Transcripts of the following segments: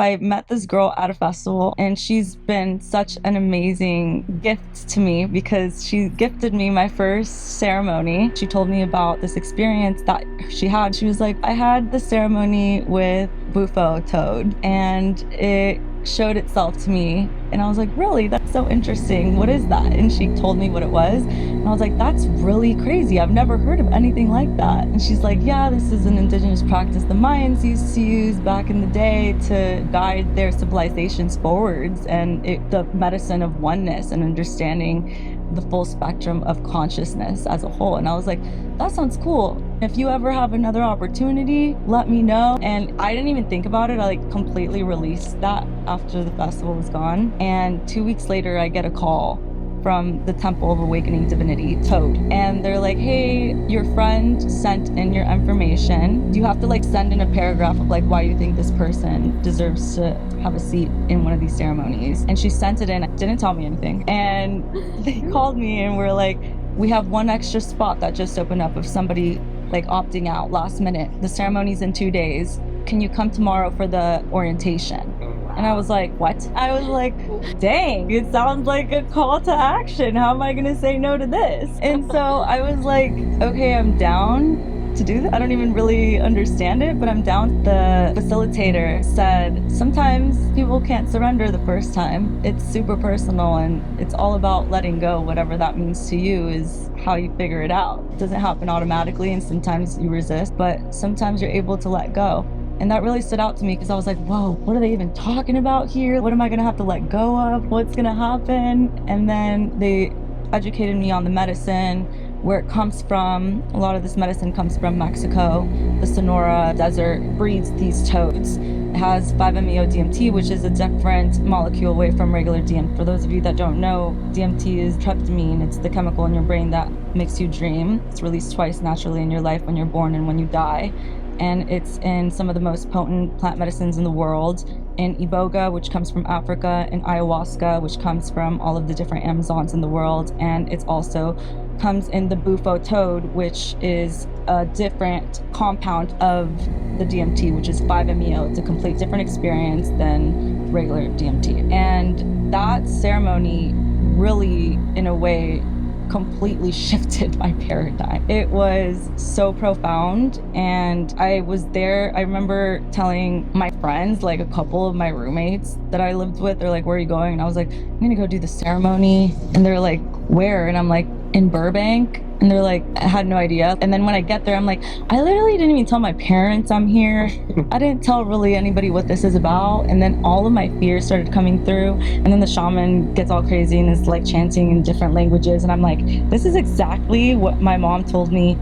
I met this girl at a festival, and she's been such an amazing gift to me because she gifted me my first ceremony. She told me about this experience that she had. She was like, I had the ceremony with Bufo toad, and it showed itself to me, and I was like, really? That's so interesting. What is that? And she told me what it was, and I was like, that's really crazy. I've never heard of anything like that. And she's like, yeah, this is an indigenous practice the Mayans used to use back in the day to guide their civilizations forwards, and the medicine of oneness and understanding the full spectrum of consciousness as a whole. And I was like, that sounds cool. If you ever have another opportunity, let me know. And I didn't even think about it. I like completely released that after the festival was gone. And 2 weeks later, I get a call from the Temple of Awakening Divinity, Toad. And they're like, hey, your friend sent in your information. You have to like send in a paragraph of like why you think this person deserves to have a seat in one of these ceremonies. And she sent it in, didn't tell me anything. And they called me and were like, we have one extra spot that just opened up of somebody like opting out last minute. The ceremony's in 2 days. Can you come tomorrow for the orientation? And I was like, what? I was like, dang, it sounds like a call to action. How am I gonna say no to this? And so I was like, okay, I'm down to do that. I don't even really understand it, but I'm down. The facilitator said, sometimes people can't surrender the first time. It's super personal, and it's all about letting go. Whatever that means to you is how you figure it out. It doesn't happen automatically, and sometimes you resist, but sometimes you're able to let go. And that really stood out to me because I was like, whoa, what are they even talking about here? What am I gonna have to let go of? What's gonna happen? And then they educated me on the medicine, where it comes from. A lot of this medicine comes from Mexico. The Sonora Desert breeds these toads. It has 5-MeO-DMT, which is a different molecule away from regular DMT. For those of you that don't know, DMT is tryptamine. It's the chemical in your brain that makes you dream. It's released twice naturally in your life, when you're born and when you die. And it's in some of the most potent plant medicines in the world, in iboga, which comes from Africa, and ayahuasca, which comes from all of the different Amazons in the world. And it's also comes in the bufo toad, which is a different compound of the DMT, which is 5-MeO. It's a complete different experience than regular DMT. And that ceremony really, in a way, completely shifted my paradigm. It was so profound, and I was there. I remember telling my friends, like a couple of my roommates that I lived with, they're like, where are you going? And I was like, I'm gonna go do the ceremony. And they're like, where? And I'm like, in Burbank. And they're like, I had no idea. And then when I get there, I'm like, I literally didn't even tell my parents I'm here. I didn't tell really anybody what this is about. And then all of my fears started coming through. And then the shaman gets all crazy and is like chanting in different languages. And I'm like, this is exactly what my mom told me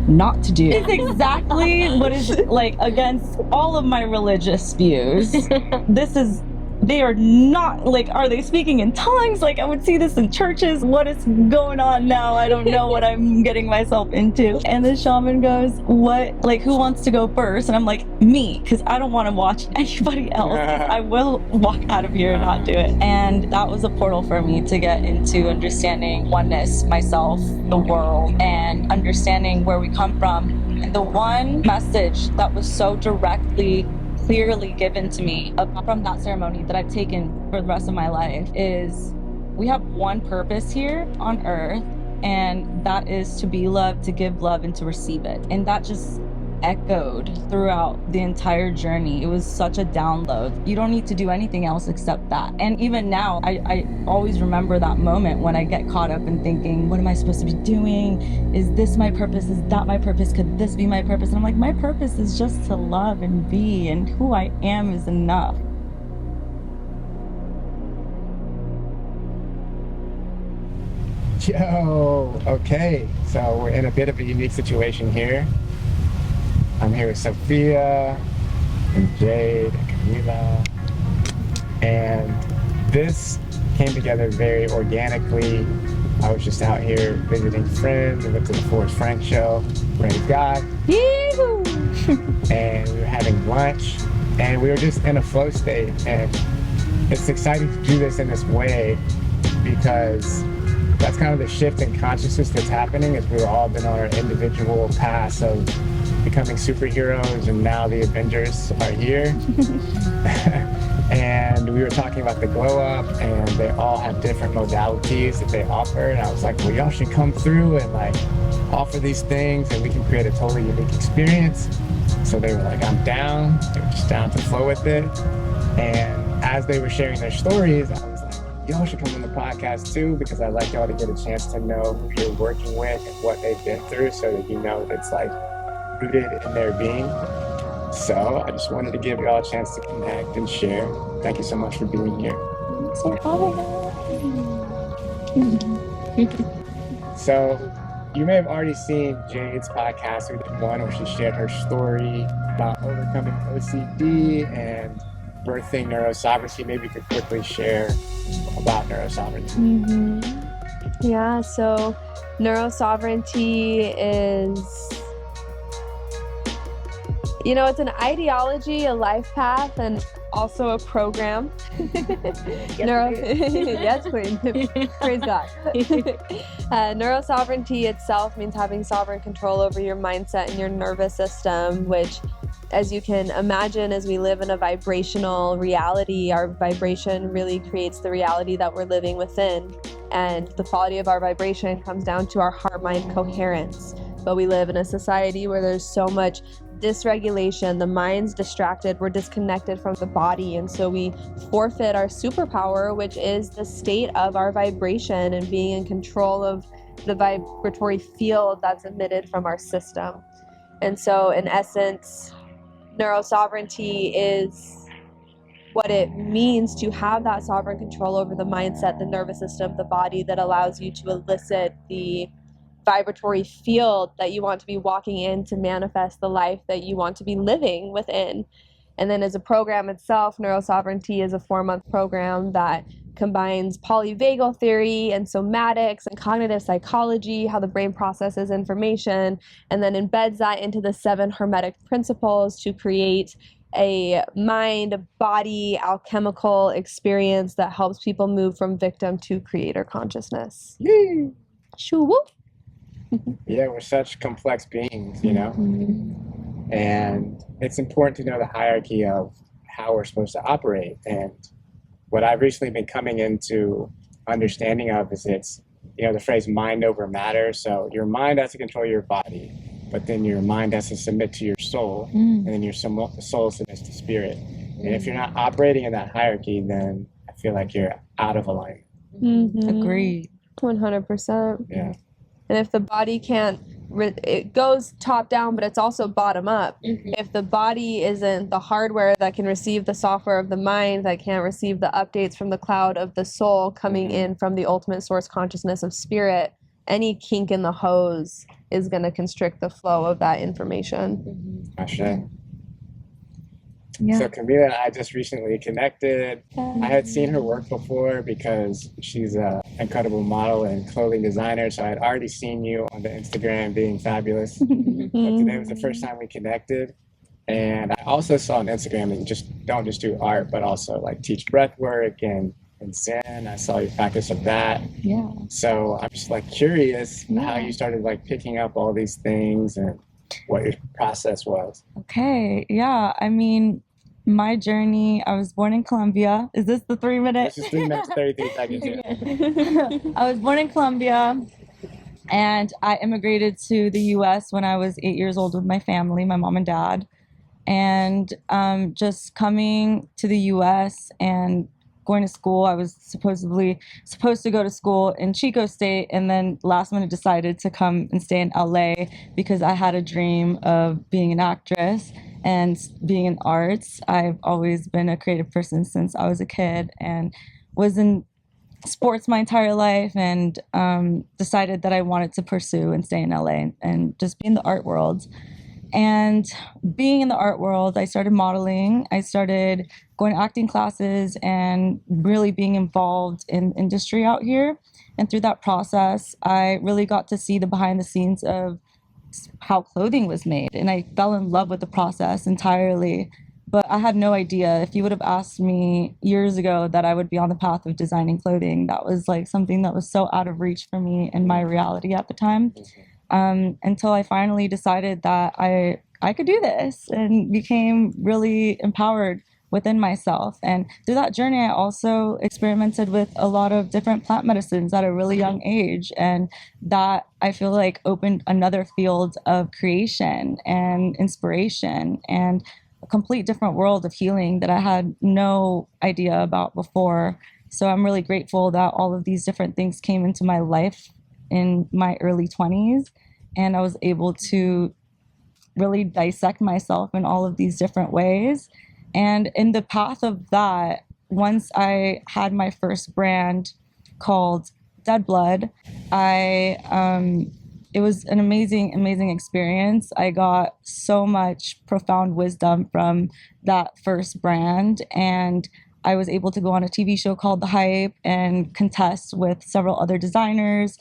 not to do. It's exactly what is like against all of my religious views. They are not like, are they speaking in tongues? Like, I would see this in churches. What is going on now? I don't know what I'm getting myself into. And the shaman goes, what, like, who wants to go first? And I'm like, me, because I don't want to watch anybody else. I will walk out of here and not do it. And that was a portal for me to get into understanding oneness, myself, the world, and understanding where we come from. And the one message that was so directly clearly given to me from that ceremony that I've taken for the rest of my life is, we have one purpose here on earth, and that is to be loved, to give love, and to receive it. And that just echoed throughout the entire journey. It was such a download. You don't need to do anything else except that. And even now, I always remember that moment when I get caught up in thinking, what am I supposed to be doing? Is this my purpose? Is that my purpose? Could this be my purpose? And I'm like, my purpose is just to love and be, and who I am is enough. Yo, okay. So we're in a bit of a unique situation here. I'm here with Sophia and Jade and Camila, and this came together very organically. I was just out here visiting friends. I went to the Forrest Frank show, praise God. And we were having lunch, and we were just in a flow state. And it's exciting to do this in this way because that's kind of the shift in consciousness that's happening, as we've all been on our individual paths of becoming superheroes, and now the Avengers are here. we were talking about the glow up, and they all have different modalities that they offer. And I was like, well, y'all should come through and like offer these things, and we can create a totally unique experience. So they were like, I'm down. They were just down to flow with it. And as they were sharing their stories, I was like, y'all should come on the podcast too, because I'd like y'all to get a chance to know who you're working with and what they've been through, so that you know it's like rooted in their being. So I just wanted to give y'all a chance to connect and share. Thank you so much for being here. So you may have already seen Jade's podcast. We did one where she shared her story about overcoming OCD and birthing neurosovereignty. Maybe you could quickly share about neurosovereignty. Yeah, so neurosovereignty is, you know, it's an ideology, a life path, and also a program. Yes, Queen. Praise God. Neurosovereignty itself means having sovereign control over your mindset and your nervous system, which, as you can imagine, as we live in a vibrational reality, our vibration really creates the reality that we're living within. And the quality of our vibration comes down to our heart-mind coherence. But we live in a society where there's so much dysregulation, the mind's distracted, we're disconnected from the body, and so we forfeit our superpower, which is the state of our vibration and being in control of the vibratory field that's emitted from our system. And so in essence, neurosovereignty is what it means to have that sovereign control over the mindset, the nervous system, the body, that allows you to elicit the vibratory field that you want to be walking in to manifest the life that you want to be living within. And then as a program itself, Neurosovereignty is a 4-month program that combines polyvagal theory and somatics and cognitive psychology, how the brain processes information, and then embeds that into the 7 hermetic principles to create a mind-body alchemical experience that helps people move from victim to creator consciousness. Yay! Shoo-woo! Yeah, we're such complex beings, you know? And it's important to know the hierarchy of how we're supposed to operate. And what I've recently been coming into understanding of is it's, you know, the phrase mind over matter. So your mind has to control your body, but then your mind has to submit to your soul, and then your soul submits to spirit. And if you're not operating in that hierarchy, then I feel like you're out of alignment. Agreed. 100%. Yeah. And if the body can't, it goes top down, but it's also bottom up. If the body isn't the hardware that can receive the software of the mind, that can't receive the updates from the cloud of the soul coming in from the ultimate source consciousness of spirit, any kink in the hose is going to constrict the flow of that information. Ashe. Yeah. So Camila and I just recently connected. I had seen her work before because she's an incredible model and clothing designer. So I had already seen you on the Instagram being fabulous. But today was the first time we connected. And I also saw on Instagram that you don't just do art, but also like teach breathwork and Zen. I saw your practice of that. Yeah. So I'm just like curious how you started like picking up all these things and what your process was. Okay. Yeah. I mean, my journey, I was born in Colombia. Is this the 3 minutes? This is 3 minutes, 33 seconds. Yeah. I was born in Colombia, and I immigrated to the US when I was 8 years old with my family, my mom and dad. And just coming to the US and going to school, I was supposed to go to school in Chico State, and then last minute decided to come and stay in LA because I had a dream of being an actress and being in arts. I've always been a creative person since I was a kid and was in sports my entire life, and decided that I wanted to pursue and stay in LA and just be in the art world. And being in the art world, I started modeling. I started going to acting classes and really being involved in industry out here. And through that process, I really got to see the behind the scenes of how clothing was made. And I fell in love with the process entirely. But I had no idea. If you would have asked me years ago that I would be on the path of designing clothing, that was like something that was so out of reach for me in my reality at the time. Until I finally decided that I could do this and became really empowered within myself. And through that journey, I also experimented with a lot of different plant medicines at a really young age. And that I feel like opened another field of creation and inspiration and a complete different world of healing that I had no idea about before. So I'm really grateful that all of these different things came into my life in my early 20s. And I was able to really dissect myself in all of these different ways. And in the path of that, once I had my first brand called Dead Blood, it was an amazing experience. I got so much profound wisdom from that first brand, and I was able to go on a TV show called The Hype and contest with several other designers.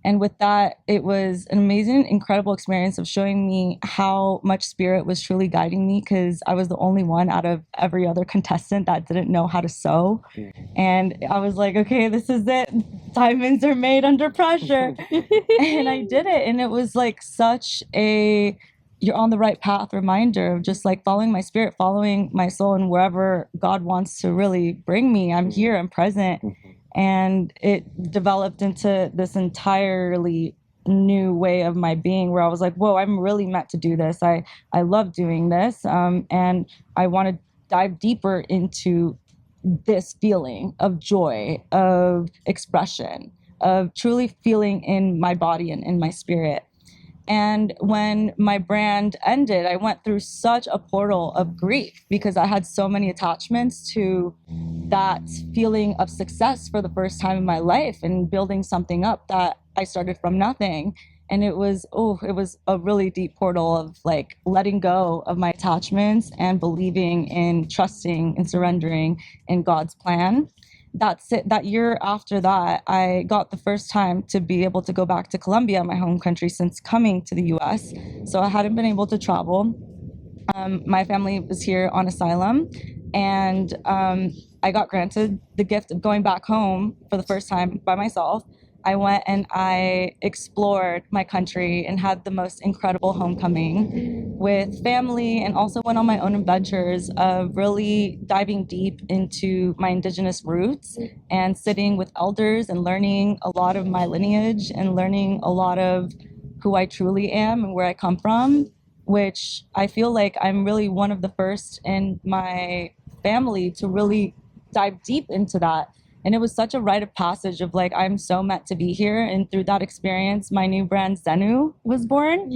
And with that, it was an amazing, incredible experience of showing me how much spirit was truly guiding me, because I was the only one out of every other contestant that didn't know how to sew. And I was like, okay, this is it. Diamonds are made under pressure. And I did it. And it was like such a you're on the right path reminder of just like following my spirit, following my soul, and wherever God wants to really bring me, I'm here, I'm present. And it developed into this entirely new way of my being where I was like, whoa, I'm really meant to do this. I love doing this. And I want to dive deeper into this feeling of joy, of expression, of truly feeling in my body and in my spirit. And when my brand ended, I went through such a portal of grief because I had so many attachments to that feeling of success for the first time in my life and building something up that I started from nothing. And it was a really deep portal of like letting go of my attachments and believing in trusting and surrendering in God's plan. That's it. That year after that, I got the first time to be able to go back to Colombia, my home country, since coming to the US. So I hadn't been able to travel. My family was here on asylum, and I got granted the gift of going back home for the first time by myself. I went and I explored my country and had the most incredible homecoming with family, and also went on my own adventures of really diving deep into my indigenous roots and sitting with elders and learning a lot of my lineage and learning a lot of who I truly am and where I come from, which I feel like I'm really one of the first in my family to really dive deep into that. And it was such a rite of passage of like, I'm so meant to be here. And through that experience, my new brand Zenu was born.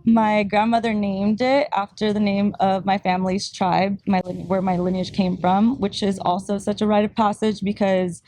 My grandmother named it after the name of my family's tribe, where my lineage came from, which is also such a rite of passage because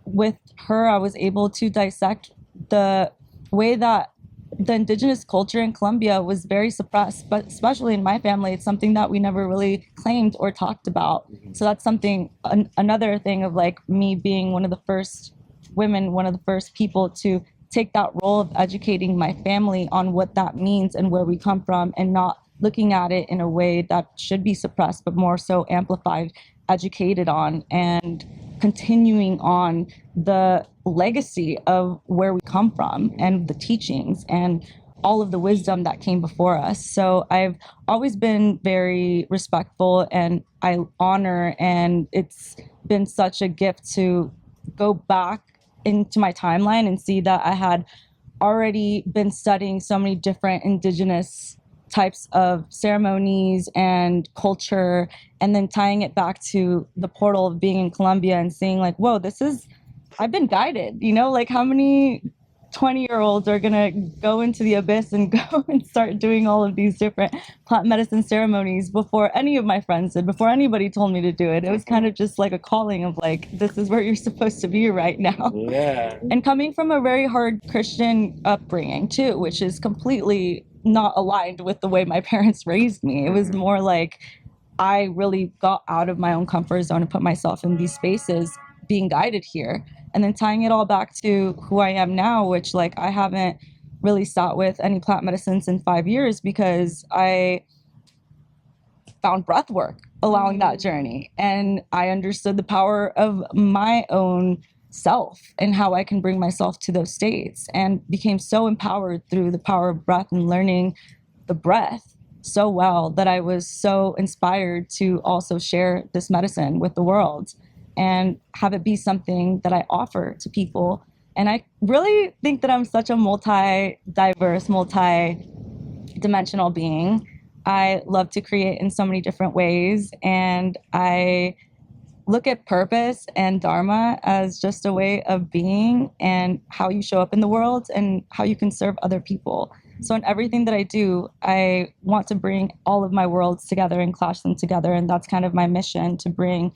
with her, I was able to dissect the way that the indigenous culture in Colombia was very suppressed, but especially in my family, it's something that we never really claimed or talked about. So that's something, another thing of like me being one of the first women, one of the first people to take that role of educating my family on what that means and where we come from, and not looking at it in a way that should be suppressed, but more so amplified, educated on, and continuing on the legacy of where we come from and the teachings and all of the wisdom that came before us. So I've always been very respectful and I honor, and it's been such a gift to go back into my timeline and see that I had already been studying so many different indigenous types of ceremonies and culture, and then tying it back to the portal of being in Colombia and seeing like, whoa, I've been guided, like how many 20-year-olds are gonna go into the abyss and go and start doing all of these different plant medicine ceremonies before any of my friends did, before anybody told me to do it. It was kind of just like a calling of like, this is where you're supposed to be right now. Yeah. And coming from a very hard Christian upbringing too, which is completely not aligned with the way my parents raised me. It was more like I really got out of my own comfort zone and put myself in these spaces being guided here. And then tying it all back to who I am now, which like I haven't really sat with any plant medicines in 5 years because I found breathwork along that journey. And I understood the power of my own self and how I can bring myself to those states, and became so empowered through the power of breath and learning the breath so well that I was so inspired to also share this medicine with the world and have it be something that I offer to people. And I really think that I'm such a multi-diverse, multi-dimensional being. I love to create in so many different ways, and I look at purpose and Dharma as just a way of being and how you show up in the world and how you can serve other people. So in everything that I do, I want to bring all of my worlds together and clash them together. And that's kind of my mission, to bring,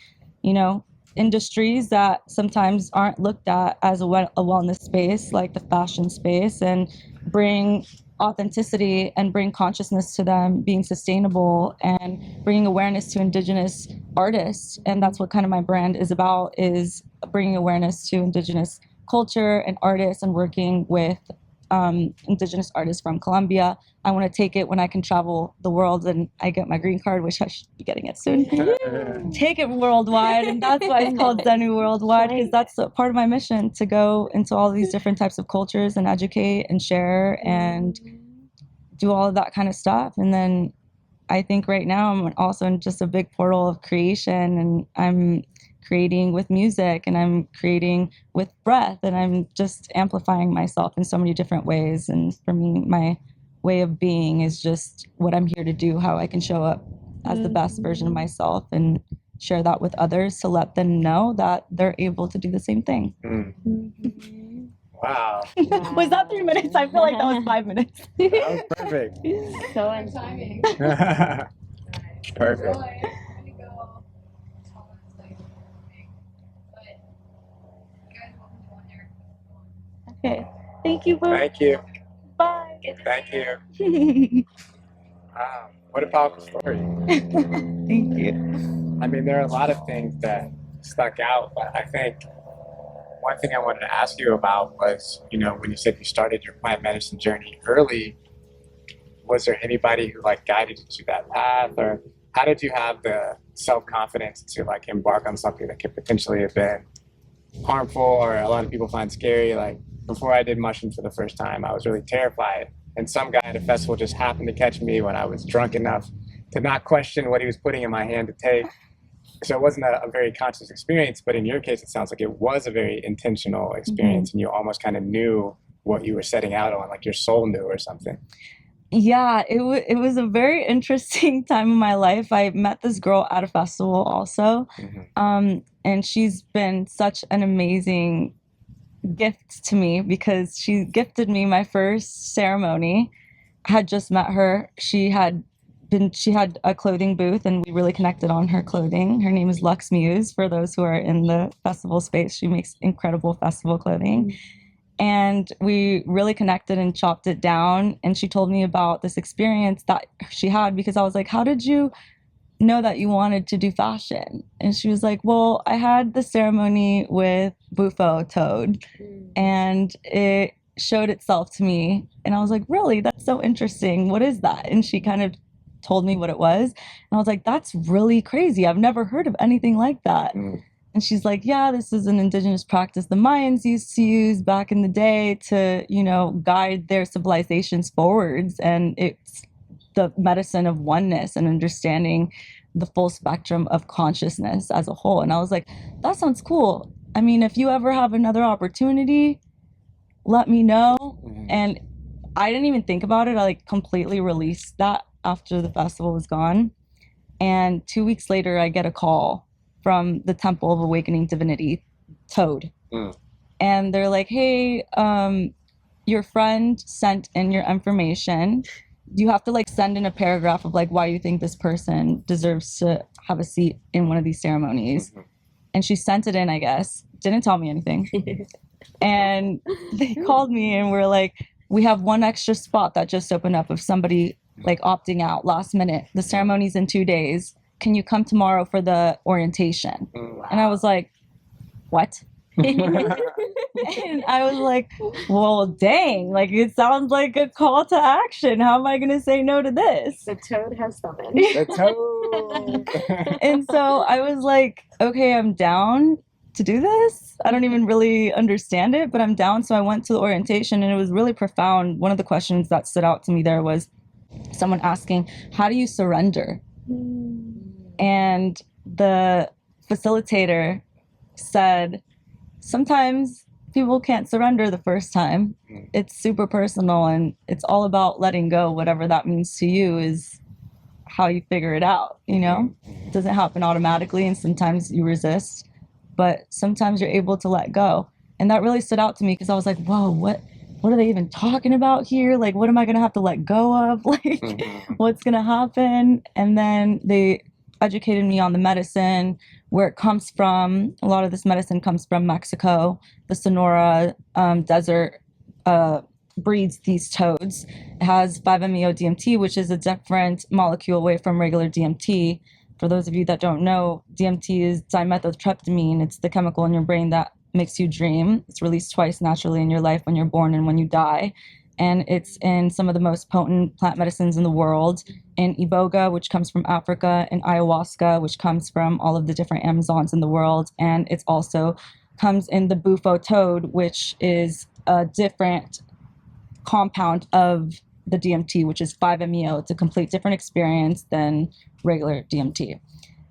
industries that sometimes aren't looked at as a wellness space, like the fashion space, and bring authenticity and bring consciousness to them, being sustainable and bringing awareness to indigenous artists. And that's what kind of my brand is about, is bringing awareness to indigenous culture and artists, and working with indigenous artists from Colombia. I want to take it when I can travel the world and I get my green card, which I should be getting it soon. Take it worldwide, and that's why it's called Zenu Worldwide, because that's a part of my mission, to go into all these different types of cultures and educate and share and do all of that kind of stuff. And then I think right now I'm also in just a big portal of creation, and I'm creating with music, and I'm creating with breath, and I'm just amplifying myself in so many different ways. And for me, my way of being is just what I'm here to do, how I can show up as the best version of myself and share that with others, to let them know that they're able to do the same thing. Wow. Was that 3 minutes? I feel like that was 5 minutes. That was perfect. So timing. Perfect. Okay. Thank you, Boo. Thank you. Bye. Thank you. Wow. What a powerful story. Thank you. I mean, there are a lot of things that stuck out, but I think one thing I wanted to ask you about was, when you said you started your plant medicine journey early, was there anybody who guided you to that path, or how did you have the self-confidence to embark on something that could potentially have been harmful or a lot of people find scary? Before I did mushrooms for the first time, I was really terrified, and some guy at a festival just happened to catch me when I was drunk enough to not question what he was putting in my hand to take. So it wasn't a very conscious experience, but in your case, it sounds like it was a very intentional experience, and you almost kind of knew what you were setting out on, like your soul knew or something. Yeah, it was a very interesting time in my life. I met this girl at a festival also, and she's been such an amazing gift to me, because she gifted me my first ceremony. I had just met her. She had a clothing booth, and we really connected on her clothing. Her name is Lux Muse, for those who are in the festival space. She makes incredible festival clothing. And we really connected and chopped it down. And she told me about this experience that she had, because I was like, how did you know that you wanted to do fashion? And she was like, well, I had the ceremony with Bufo Toad, and it showed itself to me. And I was like, really? That's so interesting. What is that? And she kind of told me what it was. And I was like, that's really crazy. I've never heard of anything like that. And she's like, yeah, this is an indigenous practice the Mayans used to use back in the day to, guide their civilizations forwards. And it's the medicine of oneness and understanding the full spectrum of consciousness as a whole. And I was like, that sounds cool. I mean, if you ever have another opportunity, let me know. And I didn't even think about it. I completely released that after the festival was gone. And 2 weeks later, I get a call from the Temple of Awakening Divinity, Toad. And they're like, hey, your friend sent in your information. You have to send in a paragraph of why you think this person deserves to have a seat in one of these ceremonies. And she sent it in, I guess, didn't tell me anything. And they called me and were like, we have one extra spot that just opened up of somebody opting out last minute. The ceremony's in 2 days. Can you come tomorrow for the orientation? And I was like, what? And I was like, well, dang, it sounds like a call to action. How am I going to say no to this? The toad has summoned. The toad. And so I was like, okay, I'm down to do this. I don't even really understand it, but I'm down. So I went to the orientation, and it was really profound. One of the questions that stood out to me there was, someone asking, how do you surrender? And the facilitator said, sometimes people can't surrender the first time. It's super personal, and it's all about letting go. Whatever that means to you is how you figure it out, you know? It doesn't happen automatically, and sometimes you resist, but sometimes you're able to let go. And that really stood out to me because I was like, whoa, what are they even talking about here? Like, what am I going to have to let go of? Like, what's going to happen? And then they educated me on the medicine, where it comes from. A lot of this medicine comes from Mexico. The Sonora desert breeds these toads. It has 5-MeO-DMT, which is a different molecule away from regular DMT. For those of you that don't know, DMT is dimethyltryptamine. It's the chemical in your brain that makes you dream. It's released twice naturally in your life, when you're born and when you die. And it's in some of the most potent plant medicines in the world, in iboga, which comes from Africa, and ayahuasca, which comes from all of the different Amazons in the world. And it's also comes in the bufo toad, which is a different compound of the DMT, which is 5-MeO. It's a complete different experience than regular DMT.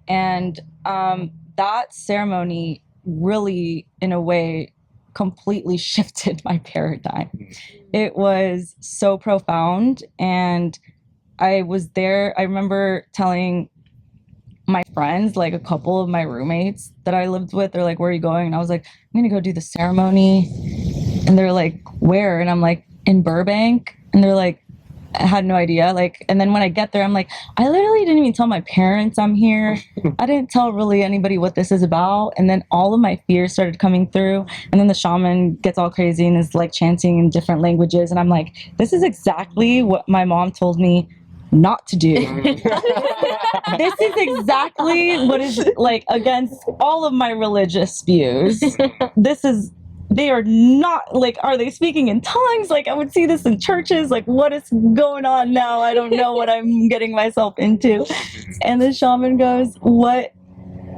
And that ceremony really, in a way, completely shifted my paradigm. It was so profound. And I was there. I remember telling my friends, like a couple of my roommates that I lived with, they're like, where are you going? And I was like, I'm going to go do the ceremony. And they're like, where? And I'm like, in Burbank. And they're like, I had no idea. Like, and then when I get there, I'm like, I literally didn't even tell my parents I'm here. I didn't tell really anybody what this is about. And then all of my fears started coming through. And then the shaman gets all crazy and is like chanting in different languages. And I'm like, this is exactly what my mom told me not to do. This is exactly what is like against all of my religious views. They are not like, are they speaking in tongues? Like, I would see this in churches. Like, what is going on now? I don't know what I'm getting myself into. And the shaman goes, what,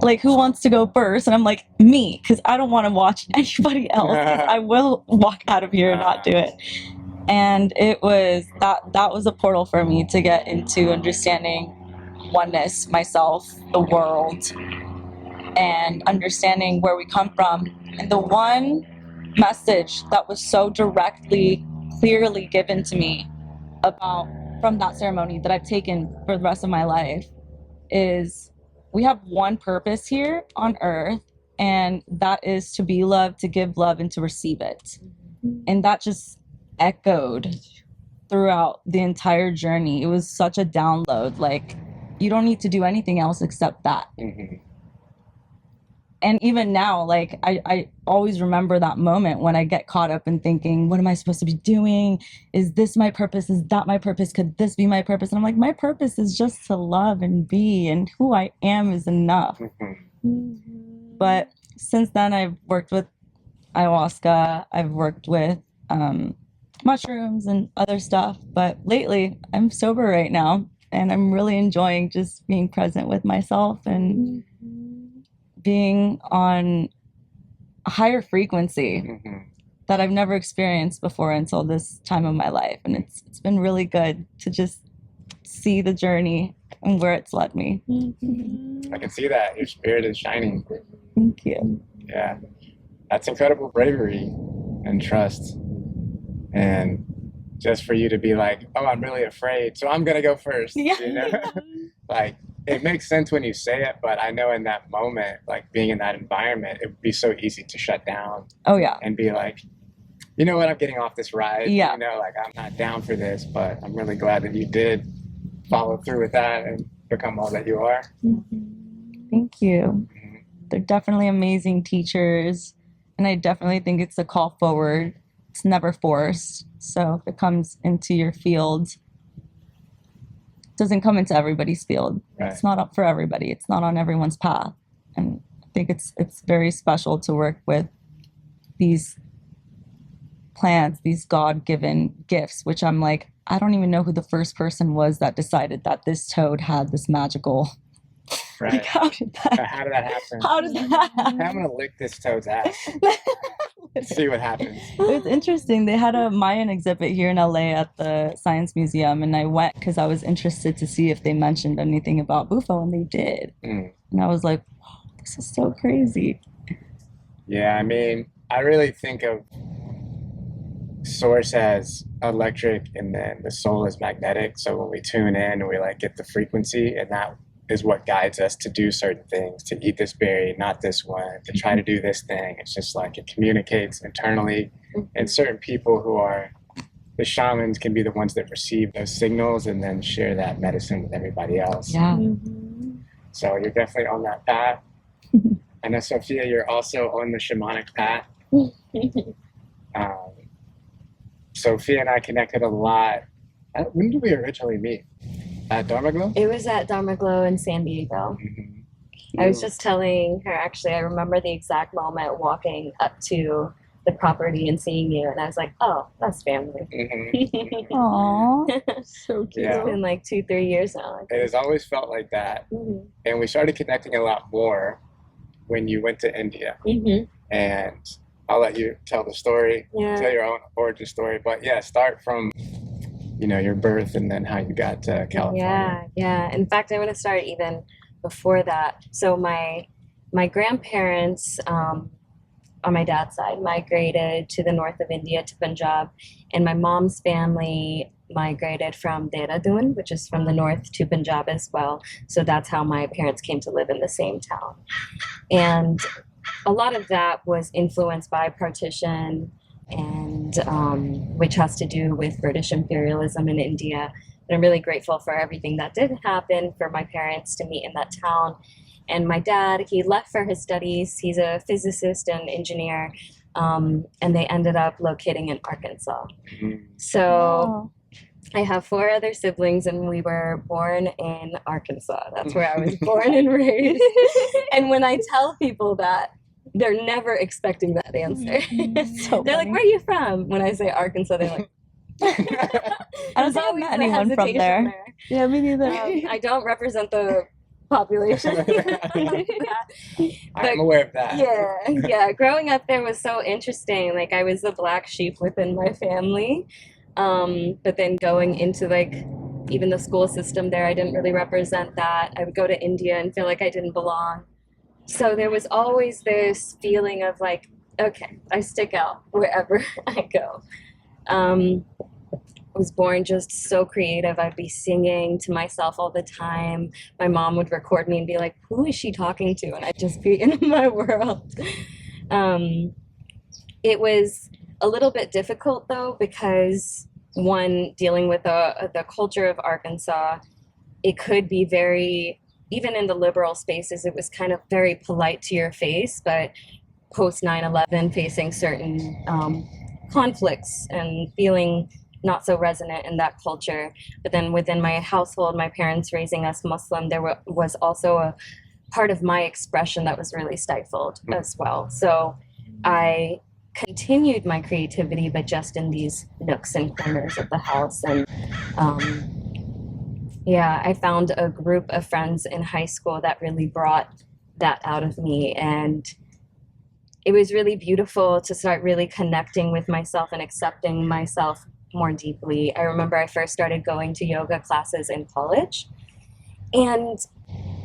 like, who wants to go first? And I'm like, me, because I don't want to watch anybody else. I will walk out of here and not do it. And it was that was a portal for me to get into understanding oneness, myself, the world, and understanding where we come from. And the one message that was so directly, clearly given to me from that ceremony that I've taken for the rest of my life is, we have one purpose here on earth, and that is to be loved, to give love, and to receive it. And that just echoed throughout the entire journey. It was such a download. Like, you don't need to do anything else except that. And even now, like, I always remember that moment when I get caught up in thinking, what am I supposed to be doing? Is this my purpose? Is that my purpose? Could this be my purpose? And I'm like, my purpose is just to love and be, and who I am is enough. But since then, I've worked with ayahuasca, I've worked with mushrooms and other stuff. But lately, I'm sober right now, and I'm really enjoying just being present with myself and being on a higher frequency that I've never experienced before until this time of my life. And it's been really good to just see the journey and where it's led me. I can see that. Your spirit is shining. Thank you. Yeah. That's incredible bravery and trust. And just for you to be like, oh, I'm really afraid, so I'm going to go first. Yeah. You know? Like, it makes sense when you say it, but I know in that moment, like being in that environment, it would be so easy to shut down. Oh, yeah. And be like, you know what, I'm getting off this ride. Yeah. You know, like, I'm not down for this, but I'm really glad that you did follow through with that and become all that you are. Thank you. They're definitely amazing teachers, and I definitely think it's a call forward. It's never forced. So if it comes into your field, it doesn't come into everybody's field. Right. It's not up for everybody. It's not on everyone's path. And I think it's very special to work with these plants, these God-given gifts, which I'm like, I don't even know who the first person was that decided that this toad had this magical. Right. Like, how did that happen? How did that happen? I'm going to lick this toad's ass. see what happens. It's interesting. They had a Mayan exhibit here in LA at the Science Museum, and I went because I was interested to see if they mentioned anything about Bufo, and they did. And I was like, wow, this is so crazy. Yeah, I mean, I really think of source as electric and then the soul is magnetic. So when we tune in, we like get the frequency, and that is what guides us to do certain things, to eat this berry, not this one, to try to do this thing. It's just like it communicates internally. And certain people who are the shamans can be the ones that receive those signals and then share that medicine with everybody else. Yeah. So you're definitely on that path. I know, Sophia, you're also on the shamanic path. Sophia and I connected a lot. When did we originally meet? At Dharma Glow? It was at Dharma Glow in San Diego. I was just telling her, actually, I remember the exact moment walking up to the property and seeing you, and I was like, oh, that's family. Aww. So cute. Yeah. It's been like 2-3 years now. It has always felt like that. And we started connecting a lot more when you went to India. And I'll let you tell the story, tell your own origin story. But yeah, start from, you know, your birth and then how you got to California. Yeah. In fact, I'm going to start even before that. So my grandparents on my dad's side migrated to the north of India, to Punjab, and my mom's family migrated from Dehradun, which is from the north, to Punjab as well. So that's how my parents came to live in the same town. And a lot of that was influenced by partition, and which has to do with British imperialism in India. And I'm really grateful for everything that did happen, for my parents to meet in that town. And my dad, he left for his studies. He's a physicist and engineer, and they ended up locating in Arkansas. So I have 4 other siblings, and we were born in Arkansas. That's where I was born and raised. And when I tell people that, they're never expecting that answer. So they're like, where are you from? When I say Arkansas, they're like, I don't think I've met anyone from there. Yeah, me neither. I don't represent the population. I'm aware of that. Yeah. Growing up there was so interesting. Like, I was the black sheep within my family. But then going into like even the school system there, I didn't really represent that. I would go to India and feel like I didn't belong. So there was always this feeling of like, okay, I stick out wherever I go. I was born just so creative. I'd be singing to myself all the time. My mom would record me and be like, who is she talking to? And I'd just be in my world. It was a little bit difficult though, because one, dealing with the culture of Arkansas, it could be very, even in the liberal spaces, it was kind of very polite to your face, but post 9/11, facing certain conflicts and feeling not so resonant in that culture. But then within my household, my parents raising us Muslim, there was also a part of my expression that was really stifled as well. So I continued my creativity, but just in these nooks and corners of the house. And I found a group of friends in high school that really brought that out of me. And it was really beautiful to start really connecting with myself and accepting myself more deeply. I remember I first started going to yoga classes in college, and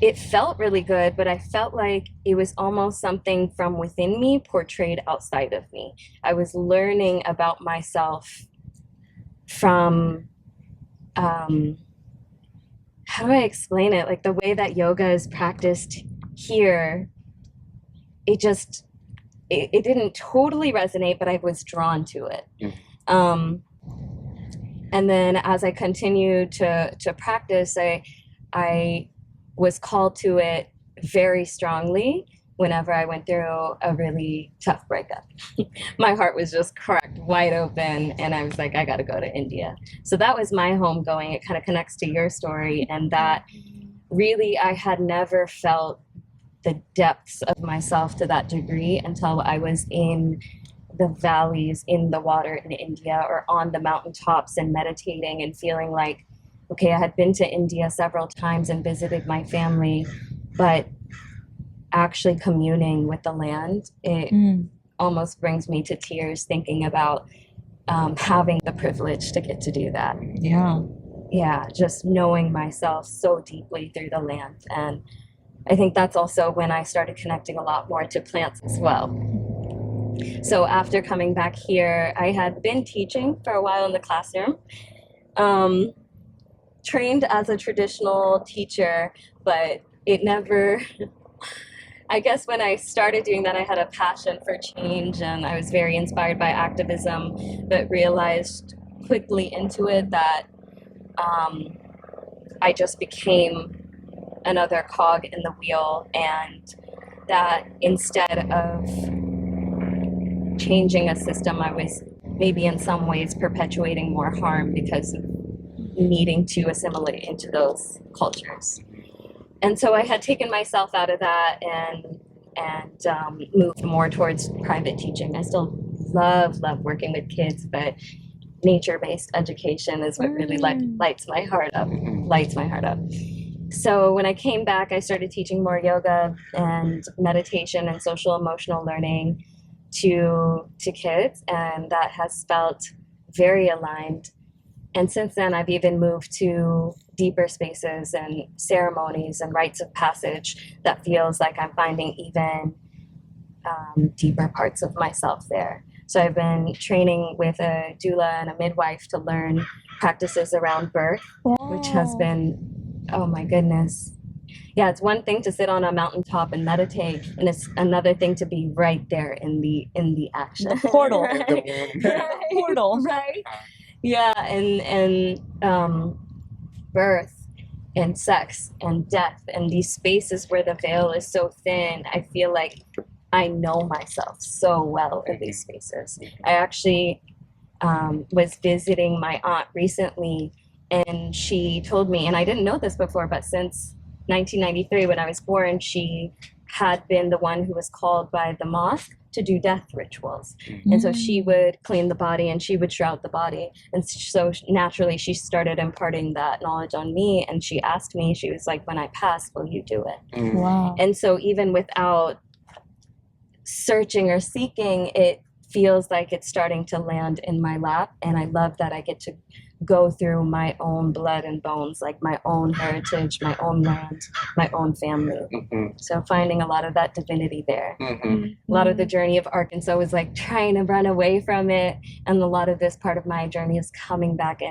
it felt really good, but I felt like it was almost something from within me portrayed outside of me. I was learning about myself from, how do I explain it? Like the way that yoga is practiced here, it didn't totally resonate, but I was drawn to it. And then as I continued to practice, I was called to it very strongly whenever I went through a really tough breakup. My heart was just cracked wide open, and I was like, I gotta go to India. So that was my home going. It kind of connects to your story, and that really I had never felt the depths of myself to that degree until I was in the valleys, in the water in India, or on the mountaintops and meditating and feeling like, okay, I had been to India several times and visited my family, but actually communing with the land, almost brings me to tears thinking about having the privilege to get to do that. Yeah. Yeah, just knowing myself so deeply through the land. And I think that's also when I started connecting a lot more to plants as well. So after coming back here, I had been teaching for a while in the classroom, trained as a traditional teacher, but it never, I guess when I started doing that, I had a passion for change and I was very inspired by activism, but realized quickly into it that I just became another cog in the wheel, and that instead of changing a system, I was maybe in some ways perpetuating more harm because of needing to assimilate into those cultures. And so I had taken myself out of that and moved more towards private teaching. I still love working with kids, but nature-based education is what really lights my heart up. So when I came back, I started teaching more yoga and meditation and social emotional learning to kids, and that has felt very aligned. And since then, I've even moved to deeper spaces and ceremonies and rites of passage that feels like I'm finding even deeper parts of myself there. So I've been training with a doula and a midwife to learn practices around birth, which has been, oh my goodness. Yeah, it's one thing to sit on a mountaintop and meditate, and it's another thing to be right there in the action. The portal. Right. Portal. Right. Yeah, and birth and sex and death and these spaces where the veil is so thin, I feel like I know myself so well in these spaces. I actually was visiting my aunt recently, and she told me, and I didn't know this before, but since 1993, when I was born, she had been the one who was called by the mosque to do death rituals. And so she would clean the body and she would shroud the body. And so naturally she started imparting that knowledge on me. And she asked me, she was like, when I pass, will you do it? Wow. And so even without searching or seeking, it feels like it's starting to land in my lap. And I love that I get to go through my own blood and bones, like my own heritage, my own land, my own family. So finding a lot of that divinity there. A lot of the journey of Arkansas was like trying to run away from it. And a lot of this part of my journey is coming back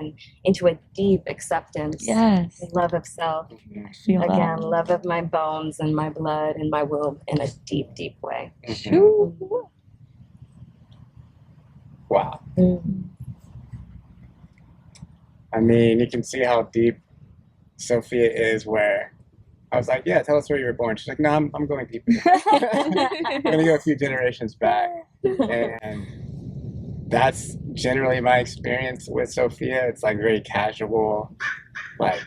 into a deep acceptance. Yes. Love of self. I feel Again, that. love of my bones and my blood and my womb in a deep, deep way. Wow. I mean, you can see how deep Sophia is, where I was like, yeah, tell us where you were born. She's like, no, I'm going deeper. I'm going to go a few generations back. And that's generally my experience with Sophia. It's like very casual, like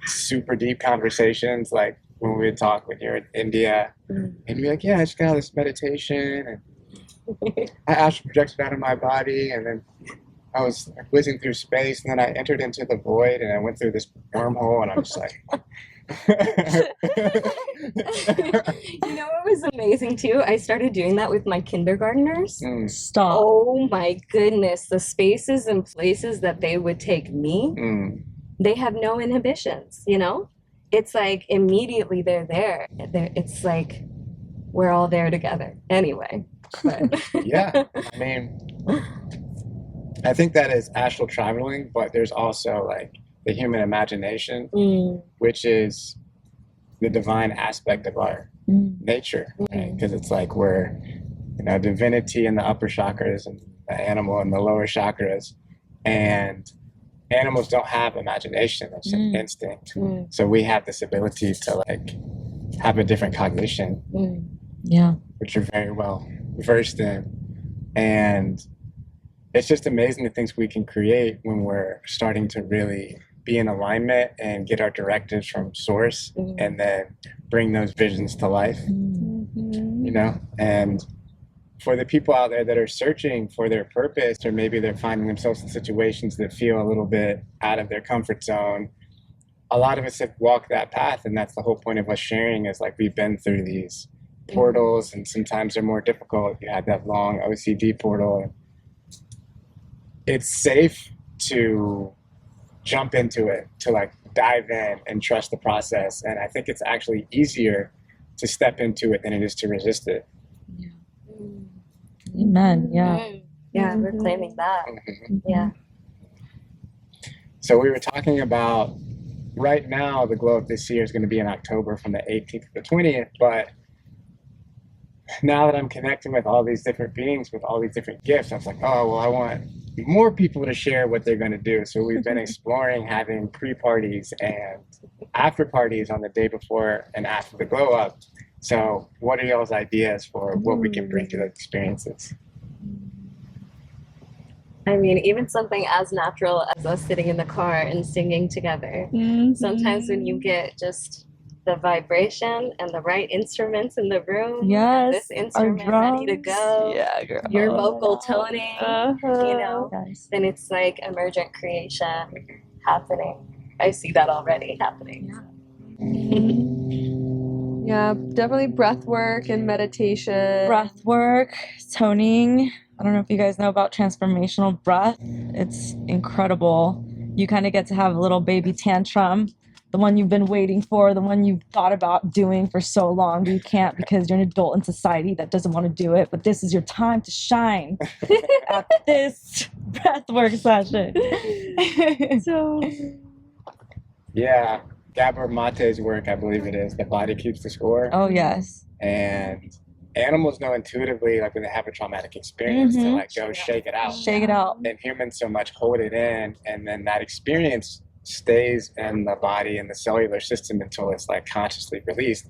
super deep conversations. Like when we would talk when you're in India, and you'd be like, yeah, I just got all this meditation, and I astral projected out of my body, and then I was whizzing through space, and then I entered into the void, and I went through this wormhole, and I'm just like... You know what was amazing too? I started doing that with my kindergartners. Stop. Oh my goodness, the spaces and places that they would take me, they have no inhibitions, you know? It's like immediately they're there. It's like we're all there together anyway. But Yeah, I mean, I think that is astral traveling, but there's also like the human imagination, which is the divine aspect of our nature, right? Because it's like we're, you know, divinity in the upper chakras and the animal in the lower chakras, and animals don't have imagination; it's an instinct. So we have this ability to like have a different cognition, which we're very well versed in, and it's just amazing the things we can create when we're starting to really be in alignment and get our directives from source, and then bring those visions to life, you know? And for the people out there that are searching for their purpose, or maybe they're finding themselves in situations that feel a little bit out of their comfort zone, a lot of us have walked that path, and that's the whole point of us sharing, is like we've been through these portals, and sometimes they're more difficult. You had that long OCD portal. It's safe to jump into it, to like dive in and trust the process. And I think it's actually easier to step into it than it is to resist it. Yeah. Amen. Yeah. Yeah, we're claiming that. Yeah. So we were talking about right now the glow up this year is going to be in October from the 18th to the 20th, but now that I'm connecting with all these different beings with all these different gifts, I was like, oh, well, I want more people to share what they're going to do. So we've been exploring having pre-parties and after parties on the day before and after the glow up. So what are y'all's ideas for what we can bring to those experiences? I mean, even something as natural as us sitting in the car and singing together. Sometimes when you get just the vibration and the right instruments in the room, Yes, this instrument ready to go, yeah, girl. your vocal toning, you know, Yes. then it's like emergent creation happening. I see that already happening. Yeah, definitely breath work and meditation. Breath work, toning. I don't know if you guys know about transformational breath. It's incredible. You kind of get to have a little baby tantrum, the one you've been waiting for, the one you've thought about doing for so long, but you can't because you're an adult in society that doesn't want to do it. But this is your time to shine at this breath work session. So, Yeah, Gabor Mate's work, I believe it is, The Body Keeps the Score. Oh, yes. And animals know intuitively, like when they have a traumatic experience, to like go shake it out. Shake it out. And humans so much hold it in, and then that experience stays in the body and the cellular system until it's like consciously released.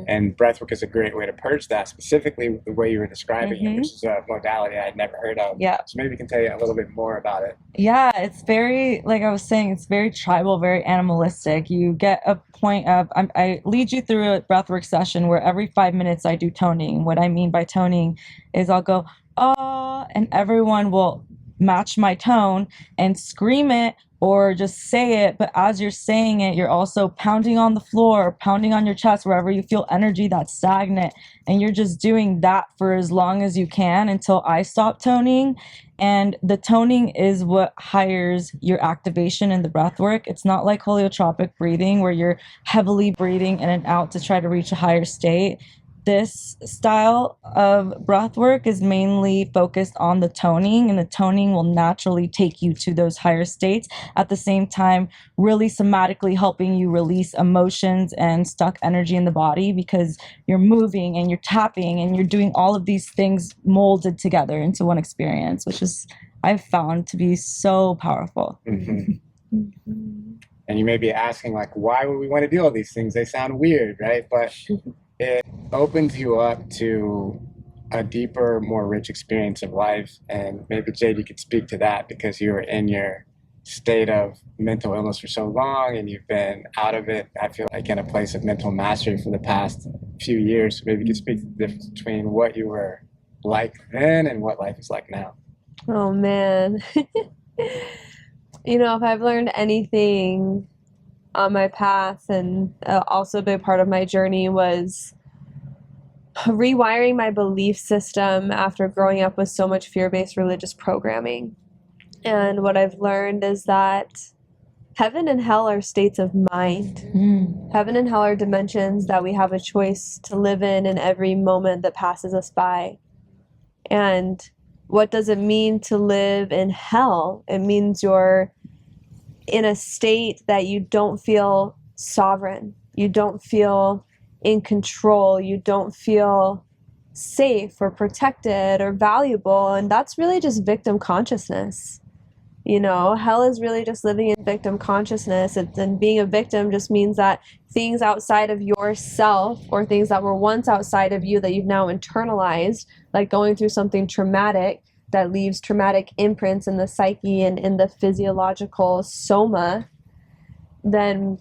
And breathwork is a great way to purge that, specifically the way you were describing it, which is a modality I had never heard of. Yeah. So maybe you can tell you a little bit more about it. Yeah, it's very, like I was saying, it's very tribal, very animalistic. You get a point of, I lead you through a breathwork session where every 5 minutes I do toning. What I mean by toning is I'll go, ah, and everyone will match my tone and scream it or just say it. But as you're saying it, you're also pounding on the floor, pounding on your chest, wherever you feel energy that's stagnant. And you're just doing that for as long as you can until I stop toning. And the toning is what hires your activation in the breath work. It's not like holotropic breathing where you're heavily breathing in and out to try to reach a higher state. This style of breath work is mainly focused on the toning, and the toning will naturally take you to those higher states, at the same time really somatically helping you release emotions and stuck energy in the body, because you're moving and you're tapping and you're doing all of these things molded together into one experience, which is I've found to be so powerful. And you may be asking, like, why would we want to do all these things? They sound weird, right? But it opens you up to a deeper, more rich experience of life. And maybe, Jade, you could speak to that because you were in your state of mental illness for so long and you've been out of it, I feel like, in a place of mental mastery for the past few years. So maybe you could speak to the difference between what you were like then and what life is like now. oh man. You know, if I've learned anything on my path, and also a big part of my journey was rewiring my belief system after growing up with so much fear-based religious programming. And what I've learned is that heaven and hell are states of mind. Heaven and hell are dimensions that we have a choice to live in every moment that passes us by. And what does it mean to live in hell? It means you're in a state that you don't feel sovereign, you don't feel in control, you don't feel safe or protected or valuable, and that's really just victim consciousness. You know, hell is really just living in victim consciousness, and being a victim just means that things outside of yourself or things that were once outside of you that you've now internalized, like going through something traumatic, that leaves traumatic imprints in the psyche and in the physiological soma, then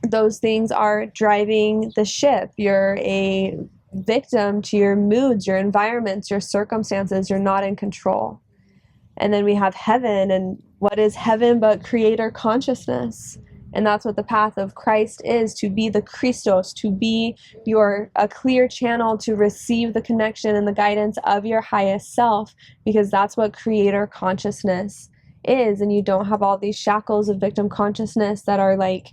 those things are driving the ship. You're a victim to your moods, your environments, your circumstances. You're not in control. And then we have heaven, and what is heaven but creator consciousness? And that's what the path of Christ is, to be the Christos, to be a clear channel to receive the connection and the guidance of your highest self, because that's what creator consciousness is. And you don't have all these shackles of victim consciousness that are like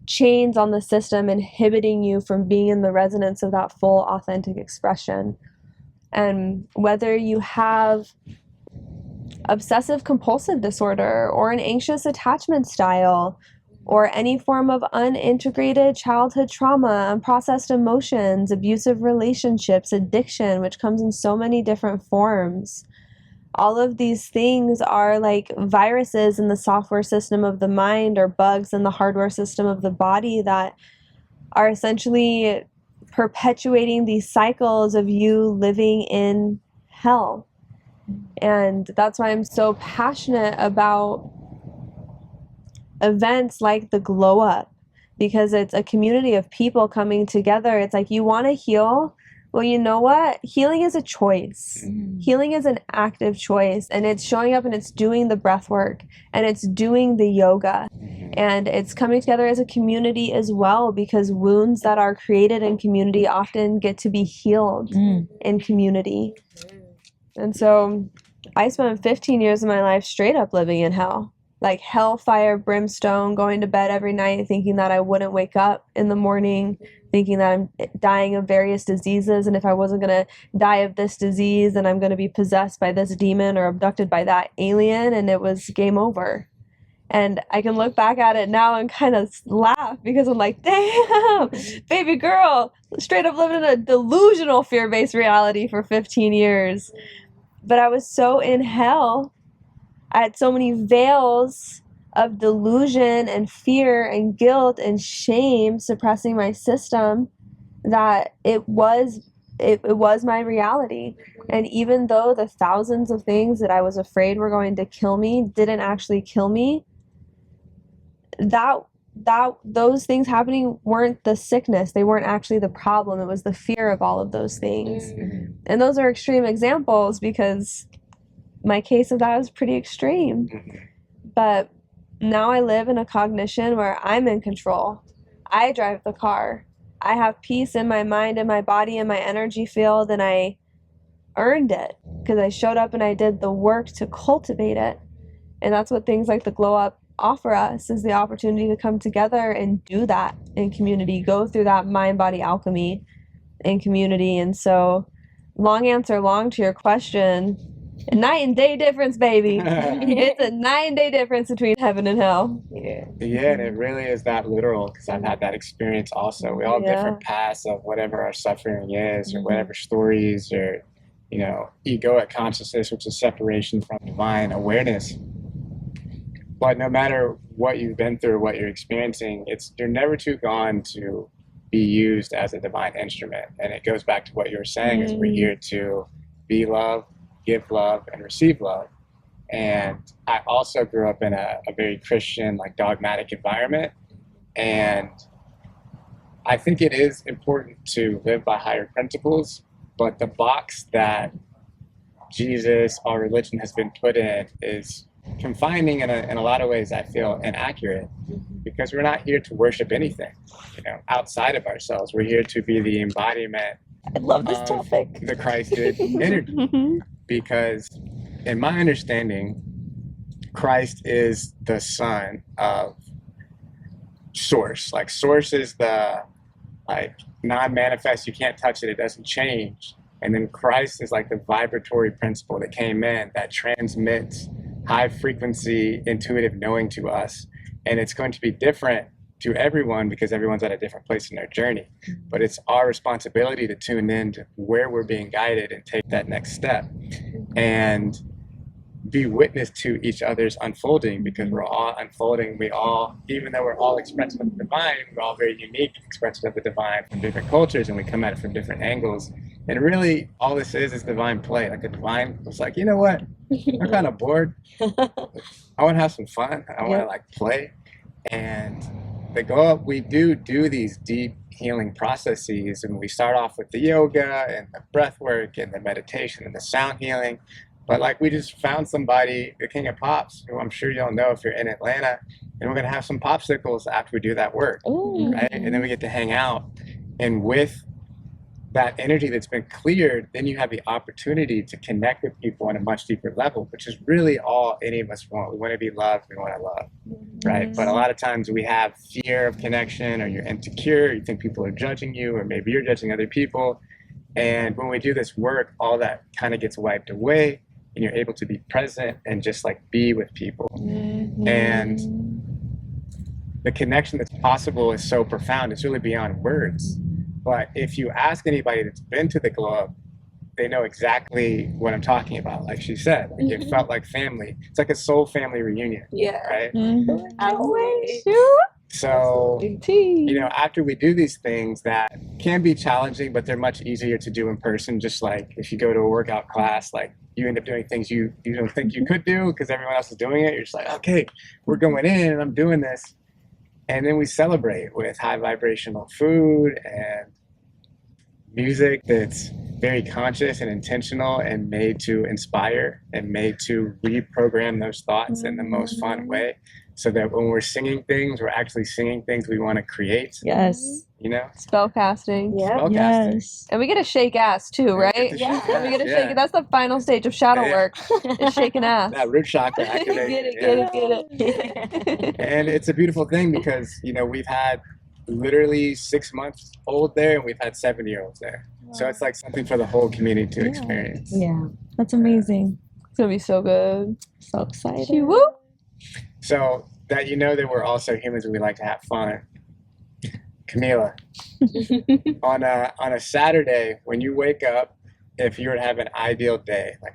chains on the system inhibiting you from being in the resonance of that full authentic expression. And whether you have obsessive compulsive disorder or an anxious attachment style or any form of unintegrated childhood trauma, unprocessed emotions, abusive relationships, addiction, which comes in so many different forms. All of these things are like viruses in the software system of the mind or bugs in the hardware system of the body that are essentially perpetuating these cycles of you living in hell. And that's why I'm so passionate about events like the Glow Up, because it's a community of people coming together. It's like, you want to heal? Well, you know what? Healing is a choice. Healing is an active choice, and it's showing up and it's doing the breath work and it's doing the yoga, and it's coming together as a community as well, because wounds that are created in community often get to be healed in community. And so I spent 15 years of my life straight up living in hell. Like hellfire, brimstone, going to bed every night thinking that I wouldn't wake up in the morning, thinking that I'm dying of various diseases, and if I wasn't going to die of this disease, then I'm going to be possessed by this demon or abducted by that alien, and it was game over. And I can look back at it now and kind of laugh, because I'm like, damn, baby girl, straight up living in a delusional fear-based reality for 15 years. But I was so in hell. I had so many veils of delusion and fear and guilt and shame suppressing my system that it was my reality. And even though the thousands of things that I was afraid were going to kill me didn't actually kill me, those things happening weren't the sickness. They weren't actually the problem. It was the fear of all of those things. And those are extreme examples, because my case of that was pretty extreme. But now I live in a cognition where I'm in control. I drive the car. I have peace in my mind and my body and my energy field, and I earned it because I showed up and I did the work to cultivate it. And that's what things like the Glow Up offer us, is the opportunity to come together and do that in community, go through that mind-body alchemy in community. And so, long answer long to your question, a night and day difference, baby. It's a night and day difference between heaven and hell. Yeah, and it really is that literal, because I've had that experience also. We all have different paths of whatever our suffering is, or whatever stories, or, egoic consciousness, which is separation from divine awareness. But no matter what you've been through, what you're experiencing, you're never too gone to be used as a divine instrument. And it goes back to what you were saying, is we're here to be love, give love, and receive love. And I also grew up in a very Christian, dogmatic environment. And I think it is important to live by higher principles, but the box that Jesus, our religion, has been put in is confining in a lot of ways. I feel inaccurate, because we're not here to worship anything, outside of ourselves. We're here to be the embodiment I love this topic. The Christed energy. Because in my understanding, Christ is the son of source. Source is the non-manifest, you can't touch it, it doesn't change. And then Christ is the vibratory principle that came in, that transmits high frequency intuitive knowing to us. And it's going to be different to everyone, because everyone's at a different place in their journey. But it's our responsibility to tune in to where we're being guided and take that next step and be witness to each other's unfolding, because we're all unfolding. Even though we're all expressive of the divine, we're all very unique expressive of the divine from different cultures, and we come at it from different angles. And really, all this is divine play. The divine was you know what? I'm kind of bored. I want to have some fun. I want to play. And the Glow Up, we do these deep healing processes, and we start off with the yoga and the breath work and the meditation and the sound healing. But like we just found somebody, the King of Pops, who I'm sure you'll know if you're in Atlanta, and we're gonna have some popsicles after we do that work, right? And then we get to hang out, and with that energy that's been cleared, then you have the opportunity to connect with people on a much deeper level, which is really all any of us want. We want to be loved, we want to love, right? But a lot of times we have fear of connection, or you're insecure, you think people are judging you, or maybe you're judging other people. And when we do this work, all that kind of gets wiped away, and you're able to be present and just like be with people. And the connection that's possible is so profound, it's really beyond words. But if you ask anybody that's been to the globe, they know exactly what I'm talking about. Like she said, like it felt like family. It's like a soul family reunion. Yeah. Right? So, you know, after we do these things that can be challenging, but they're much easier to do in person. Just like if you go to a workout class, like you end up doing things you don't think you could do because everyone else is doing it. You're just like, okay, we're going in and I'm doing this. And then we celebrate with high vibrational food and music that's very conscious and intentional and made to inspire and made to reprogram those thoughts in the most fun way, so that when we're singing things, we're actually singing things we want to create. Yes. You know? Spellcasting. Yeah. Spellcasting. Yes. And we get to shake ass too, right? Yeah. We get to shake it. That's the final stage of shadow work. Is shaking ass. That root chakra activation. Get it. And it's a beautiful thing because, you know, we've had literally 6 months old there and we've had 7-year-olds there. Wow. So it's like something for the whole community to experience. Yeah. That's amazing. It's going to be so good. So excited. Woo! So that you know that we're also humans and we like to have fun. Camila, on a Saturday when you wake up, if you were to have an ideal day, like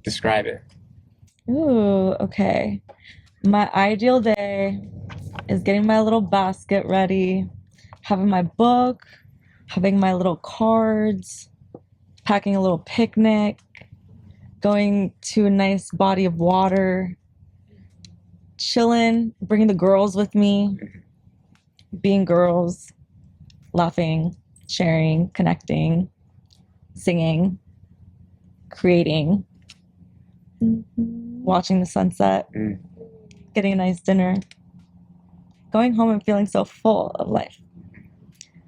describe it. Ooh, okay. My ideal day is getting my little basket ready, having my book, having my little cards, packing a little picnic, going to a nice body of water, chilling, bringing the girls with me, being girls, laughing, sharing, connecting, singing, creating, watching the sunset, getting a nice dinner, going home and feeling so full of life.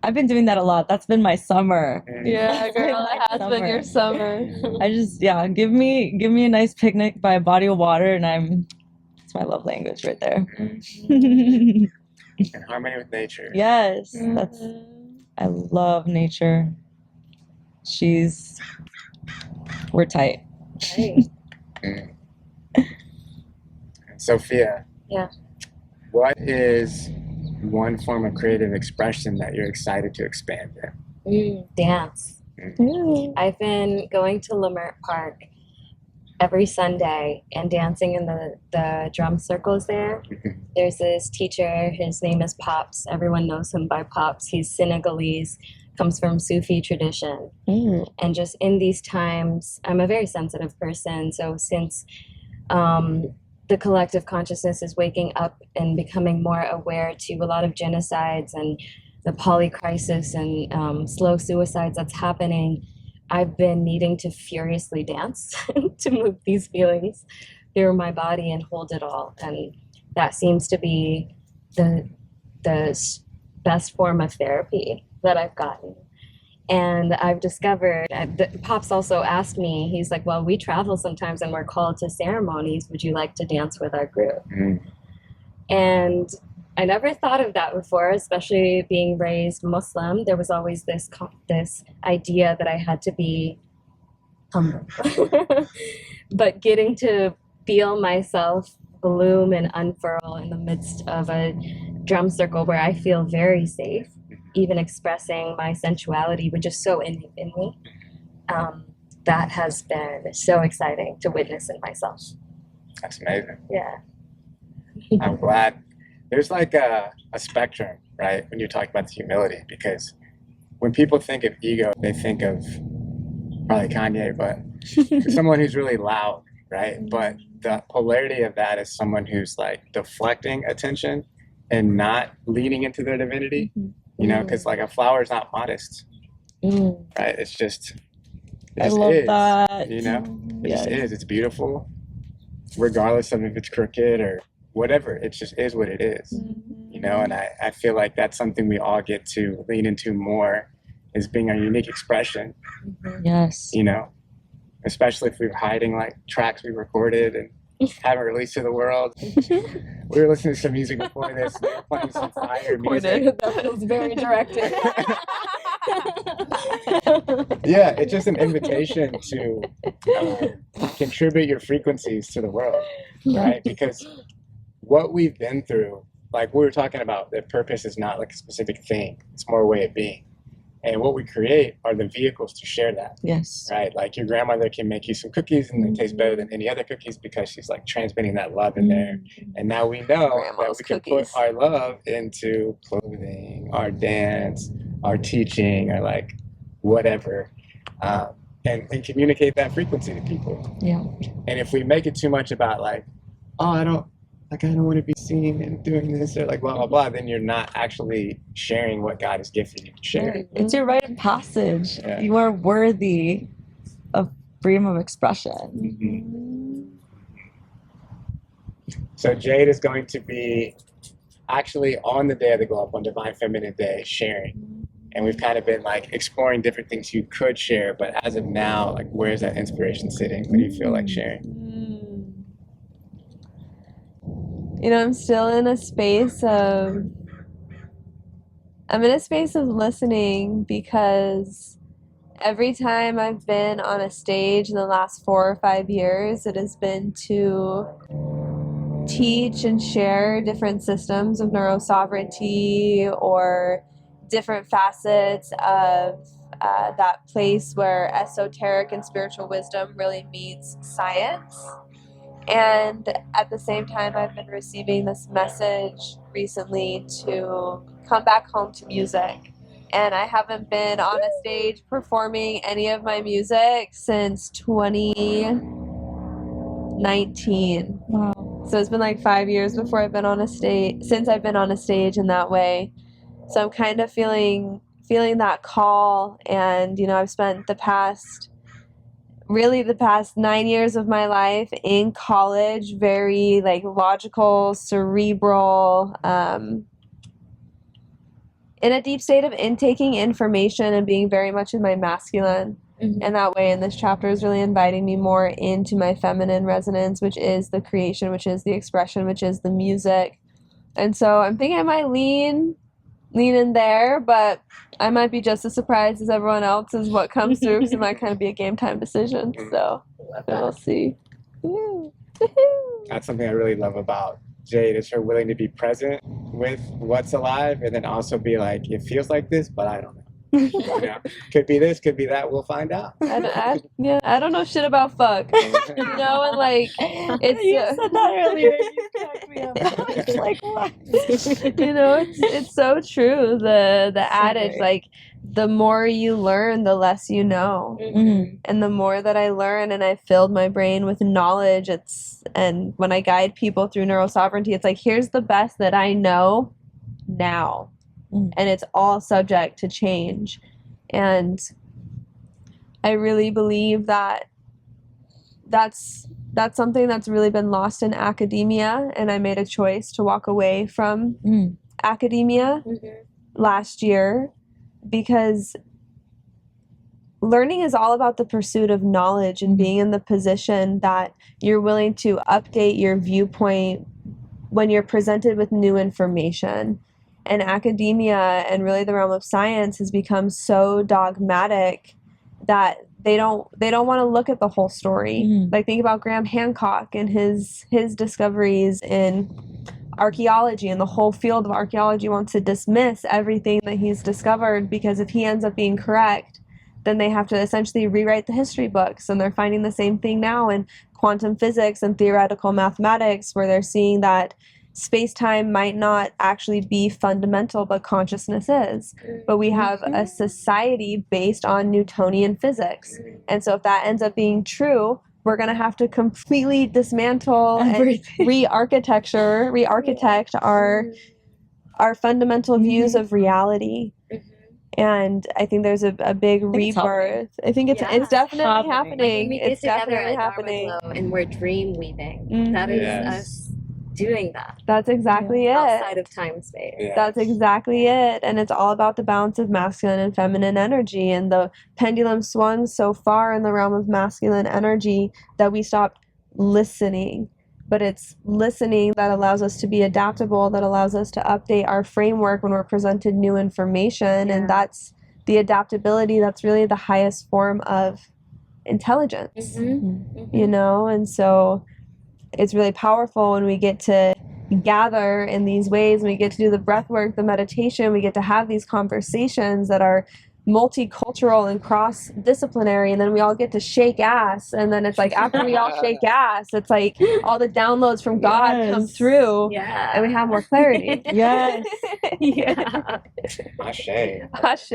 I've been doing that a lot. That's been my summer. Yeah, girl, it has been your summer. I just, give me a nice picnic by a body of water, and it's my love language right there. In harmony with nature. Yes, I love nature. We're tight. Sophia. Yeah. What is one form of creative expression that you're excited to expand in? Dance. I've been going to Leimert Park every Sunday and dancing in the drum circles there. There's this teacher, his name is Pops. Everyone knows him by Pops. He's Senegalese, comes from Sufi tradition. And just in these times, I'm a very sensitive person. So since the collective consciousness is waking up and becoming more aware to a lot of genocides and the poly crisis and slow suicides that's happening, I've been needing to furiously dance to move these feelings through my body and hold it all. And that seems to be the best form of therapy that I've gotten. And I've discovered, Pops also asked me, he's like, well, we travel sometimes and we're called to ceremonies. Would you like to dance with our group? And I never thought of that before, especially being raised Muslim. There was always this idea that I had to be humble. But getting to feel myself bloom and unfurl in the midst of a drum circle where I feel very safe, even expressing my sensuality, which is so in me, that has been so exciting to witness in myself. That's amazing. Yeah. I'm glad. There's like a spectrum, right, when you talk about the humility, because when people think of ego, they think of probably Kanye, but someone who's really loud, right? But the polarity of that is someone who's like deflecting attention and not leaning into their divinity, you know, because like a flower is not modest, right? It's just, I love that. You know? It just is. It's beautiful, regardless of if it's crooked or whatever. It just is what it is, you know. And I feel like that's something we all get to lean into more, is being our unique expression. Yes. You know, especially if we were hiding like tracks we recorded and haven't released to the world. We were listening to some music before this. We were playing some fire music. That feels very directed. Yeah, it's just an invitation to contribute your frequencies to the world, right? Because what we've been through, like we were talking about, the purpose is not like a specific thing. It's more a way of being. And what we create are the vehicles to share that. Yes. Right? Like your grandmother can make you some cookies and they taste better than any other cookies because she's like transmitting that love in there. And now we know Grandma's that we can cookies. put our love into clothing, our dance, our teaching, or like whatever, and communicate that frequency to people. Yeah. And if we make it too much about like, oh, I don't want to be seen and doing this or like blah, blah, blah, then you're not actually sharing what God has gifted you to share. It's your rite of passage. Yeah. You are worthy of freedom of expression. So Jade is going to be actually on the day of the glow up, on Divine Feminine Day, sharing. And we've kind of been like exploring different things you could share, but as of now, like where's that inspiration sitting? What do you feel like sharing? You know, I'm still in a space of listening, because every time I've been on a stage in the last 4 or 5 years, it has been to teach and share different systems of neurosovereignty or different facets of that place where esoteric and spiritual wisdom really meets science. And at the same time, I've been receiving this message recently to come back home to music. And I haven't been on a stage performing any of my music since 2019. Wow. So it's been like 5 years before I've been on a stage, since I've been on a stage in that way. So I'm kind of feeling that call. And, you know, I've spent the past 9 years of my life in college, very like logical, cerebral, in a deep state of intaking information and being very much in my masculine. And that way, in this chapter is really inviting me more into my feminine resonance, which is the creation, which is the expression, which is the music. And so I'm thinking I might lean in there, but I might be just as surprised as everyone else as what comes through, because it might kind of be a game time decision. So we'll see. That's something I really love about Jade, is her willing to be present with what's alive and then also be like, it feels like this, but I don't know. You know? Could be this, could be that, we'll find out. I don't know shit about fuck. You know, and like it's You said that earlier. You cracked me up. It's like, what? you know, it's so true. The adage, like, the more you learn, the less you know. And the more that I learn and I filled my brain with knowledge, and when I guide people through neurosovereignty, it's like, here's the best that I know now. And it's all subject to change. And I really believe that that's something that's really been lost in academia, and I made a choice to walk away from academia last year, because learning is all about the pursuit of knowledge and being in the position that you're willing to update your viewpoint when you're presented with new information. And academia and really the realm of science has become so dogmatic that they don't want to look at the whole story. Like, think about Graham Hancock and his discoveries in archaeology, and the whole field of archaeology wants to dismiss everything that he's discovered, because if he ends up being correct, then they have to essentially rewrite the history books. And they're finding the same thing now in quantum physics and theoretical mathematics, where they're seeing that space-time might not actually be fundamental, but consciousness is. But we have a society based on Newtonian physics. And so if that ends up being true, we're going to have to completely dismantle and re-architect our fundamental views of reality. And I think there's a big rebirth. I think it's definitely happening. We It's get together definitely at happening. Dharma Glow and we're dream weaving. Mhm. That is Yes. us doing that That's exactly it. outside of time space. Yeah. That's exactly it. And it's all about the balance of masculine and feminine energy. And the pendulum swung so far in the realm of masculine energy that we stopped listening. But it's listening that allows us to be adaptable, that allows us to update our framework when we're presented new information. And that's the adaptability that's really the highest form of intelligence, you know? And so it's really powerful when we get to gather in these ways, we get to do the breath work, the meditation, we get to have these conversations that are multicultural and cross-disciplinary, and then we all get to shake ass, and then it's like after we all shake ass, it's like all the downloads from God come through, and we have more clarity. Yes. Yeah. Ashe.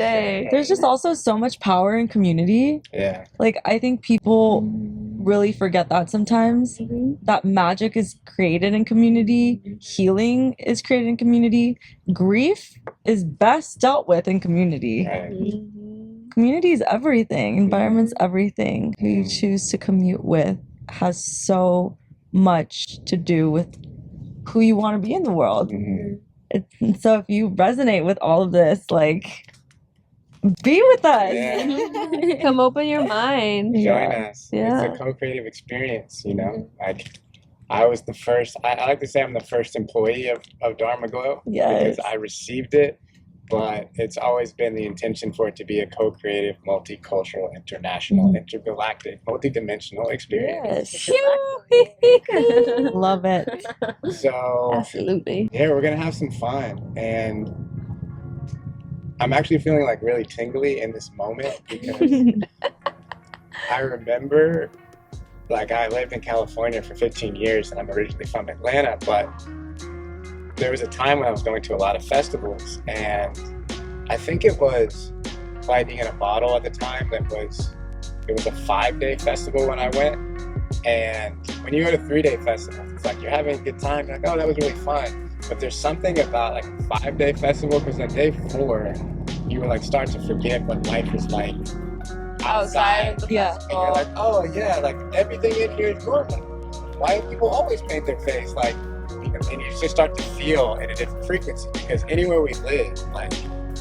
There's just also so much power in community. Yeah. Like, I think people really forget that sometimes, that magic is created in community, healing is created in community, grief is best dealt with in community. Right. Community is everything, environment's everything. Who you choose to commute with has so much to do with who you want to be in the world. So if you resonate with all of this, like, be with us. Yeah. Come open your mind. Join us. Yeah. It's a co-creative experience, you know? Like, I was the first, I like to say I'm the first employee of Dharma Glow because I received it, but it's always been the intention for it to be a co-creative, multicultural, international, intergalactic, multidimensional experience. Yes. Love it. So, Absolutely. yeah, we're going to have some fun. And I'm actually feeling like really tingly in this moment because I remember, like, I lived in California for 15 years and I'm originally from Atlanta, but there was a time when I was going to a lot of festivals, and I think it was Lightning in a Bottle at the time it was a 5-day festival when I went. And when you go to 3-day festivals, it's like you're having a good time, you're like, oh, that was really fun. But there's something about like a 5-day festival, because on day 4, you would like start to forget what life is like outside. Yeah. And you're like, oh yeah, like everything in here is normal. Why do people always paint their face? Like, and you just start to feel in a different frequency, because anywhere we live, like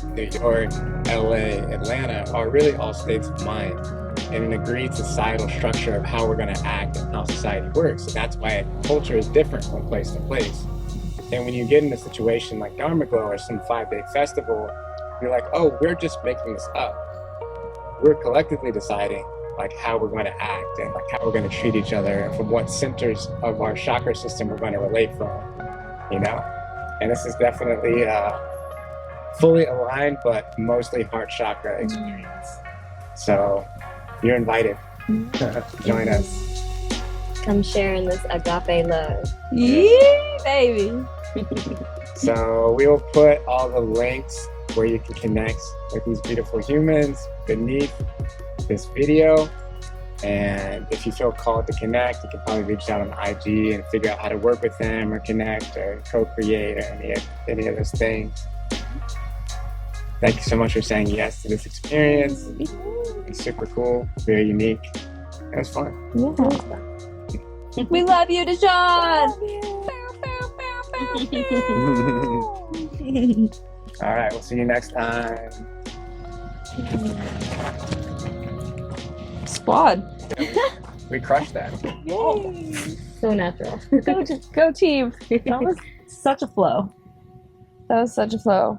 New York, LA, Atlanta, are really all states of mind and an agreed societal structure of how we're going to act and how society works. So that's why culture is different from place to place. And when you get in a situation like Dharma Glow or some 5-day festival, you're like, oh, we're just making this up. We're collectively deciding like how we're going to act and like how we're going to treat each other and from what centers of our chakra system we're going to relate from, you know? And this is definitely fully aligned, but mostly heart chakra experience. So you're invited. Join us. Come share in this agape love. Yeah, baby. So we will put all the links where you can connect with these beautiful humans beneath this video. And if you feel called to connect, you can probably reach out on IG and figure out how to work with them or connect or co-create or any of those things. Thank you so much for saying yes to this experience. It's super cool, very unique. It was fun. Yeah. We love you, Dijon. All right, we'll see you next time. Squad. We crushed that. So natural. Go team. That was such a flow. That was such a flow.